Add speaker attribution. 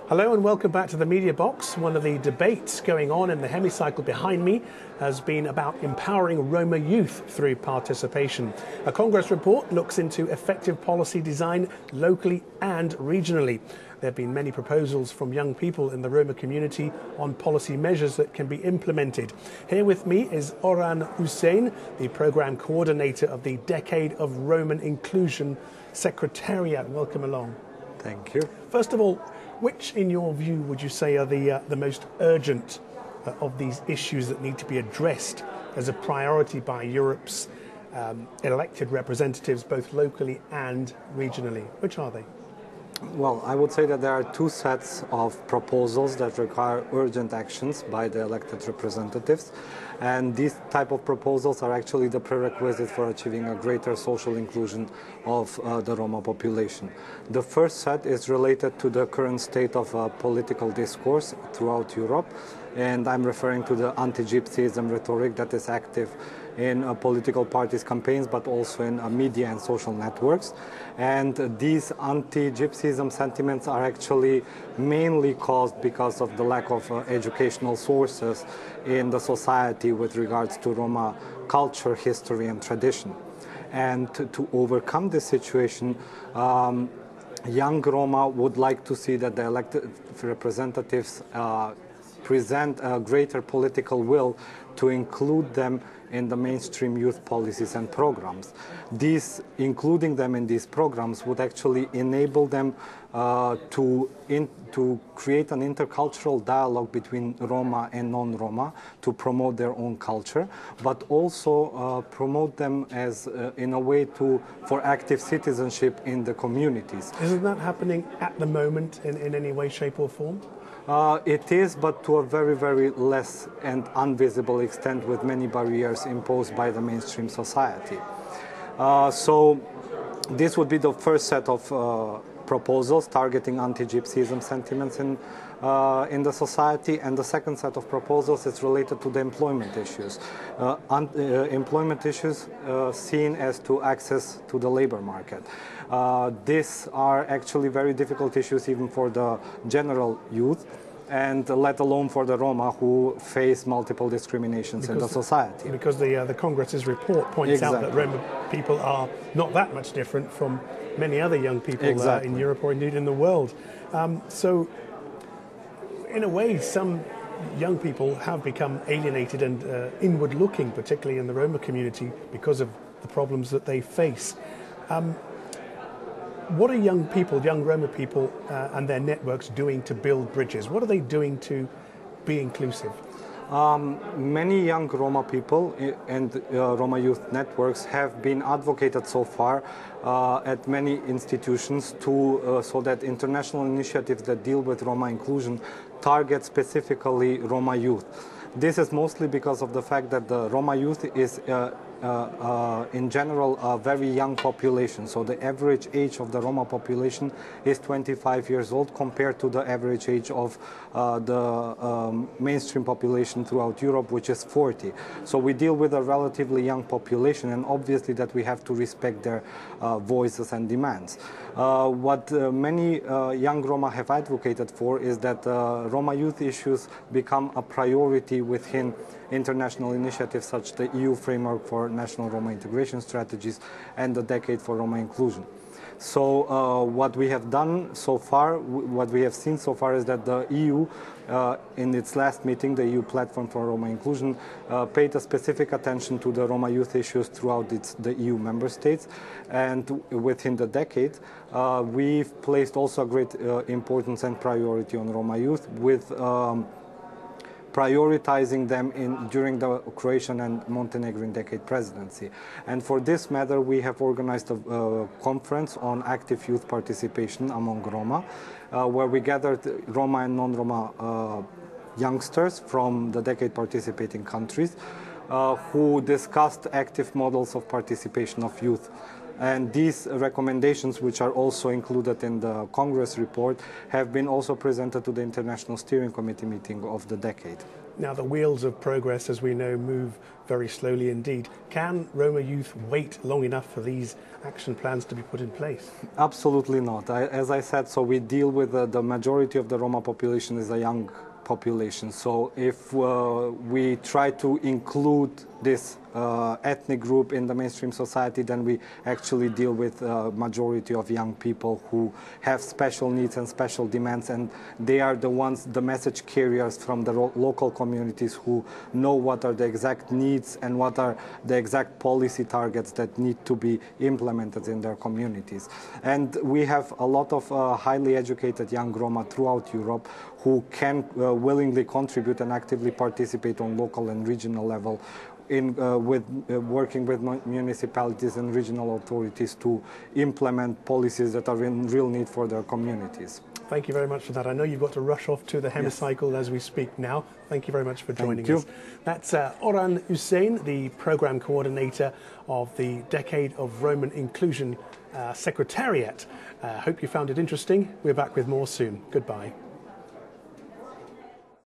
Speaker 1: Hello and welcome back to the Media Box. One of the debates going on in the hemicycle behind me has been about empowering Roma youth through participation. A Congress report looks into effective policy design locally and regionally. There have been many proposals from young people in the Roma community on policy measures that can be implemented. Here with me is Orhan USEIN, the Programme Coordinator of the Decade of Roman Inclusion Secretariat. Welcome along.
Speaker 2: Thank you.
Speaker 1: First of all, which, in your view, would you say are the most urgent of these issues that need to be addressed as a priority by Europe's elected representatives, both locally and regionally? Which are they?
Speaker 2: Well, I would say that there are two sets of proposals that require urgent actions by the elected representatives. And these type of proposals are actually the prerequisite for achieving a greater social inclusion of the Roma population. The first set is related to the current state of political discourse throughout Europe. And I'm referring to the anti-Gypsyism rhetoric that is active in political parties' campaigns, but also in media and social networks. And these anti-Gypsyism sentiments are actually mainly caused because of the lack of educational sources in the society with regards to Roma culture, history, and tradition. And to overcome this situation, young Roma would like to see that the elected representatives present a greater political will to include them in the mainstream youth policies and programs. Including them in these programs would actually enable them to create an intercultural dialogue between Roma and non-Roma to promote their own culture, but also promote them as in a way for active citizenship in the communities.
Speaker 1: Isn't that happening at the moment in any way, shape or form?
Speaker 2: It is, but to a very, very less and invisible extent, with many barriers imposed by the mainstream society. So this would be the first set of proposals targeting anti-Gypsyism sentiments in the society, and the second set of proposals is related to the employment issues. Employment issues seen as to access to the labor market. These are actually very difficult issues even for the general youth, and let alone for the Roma, who face multiple discriminations in the society.
Speaker 1: Because the Congress's report points out that Roma people are not that much different from many other young people in Europe or indeed in the world. So in a way, some young people have become alienated and inward-looking, particularly in the Roma community, because of the problems that they face. What are young Roma people and their networks doing to build bridges? What are they doing to be inclusive?
Speaker 2: Many young Roma people and Roma youth networks have been advocated so far at many institutions so that international initiatives that deal with Roma inclusion target specifically Roma youth. This is mostly because of the fact that the Roma youth is in general a very young population. So the average age of the Roma population is 25 years old compared to the average age of the mainstream population throughout Europe, which is 40. So we deal with a relatively young population, and obviously that we have to respect their voices and demands. What many young Roma have advocated for is that Roma youth issues become a priority within international initiatives such as the EU Framework for National Roma Integration Strategies and the Decade for Roma Inclusion. So what we have done so far, what we have seen so far, is that the EU, in its last meeting, the EU Platform for Roma Inclusion, paid a specific attention to the Roma youth issues throughout the EU member states. And within the decade, we've placed also a great importance and priority on Roma youth, with prioritizing them during the Croatian and Montenegrin decade presidency. And for this matter, we have organized a conference on active youth participation among Roma, where we gathered Roma and non-Roma youngsters from the decade participating countries who discussed active models of participation of youth. And these recommendations, which are also included in the Congress report, have been also presented to the International Steering Committee meeting of the decade.
Speaker 1: Now, the wheels of progress, as we know, move very slowly indeed. Can Roma youth wait long enough for these action plans to be put in place?
Speaker 2: Absolutely not. As I said, so we deal with the majority of the Roma population is a young population. So if we try to include this ethnic group in the mainstream society, then we actually deal with a majority of young people who have special needs and special demands, and they are the ones, the message carriers from the local communities who know what are the exact needs and what are the exact policy targets that need to be implemented in their communities. And we have a lot of highly educated young Roma throughout Europe who can willingly contribute and actively participate on local and regional level in working with municipalities and regional authorities to implement policies that are in real need for their communities.
Speaker 1: Thank you very much for that. I know you've got to rush off to the hemicycle as we speak now. Thank you very much for joining us. That's Orhan USEIN, the Programme Coordinator of the Decade of Roman Inclusion Secretariat. Hope you found it interesting. We're back with more soon. Goodbye.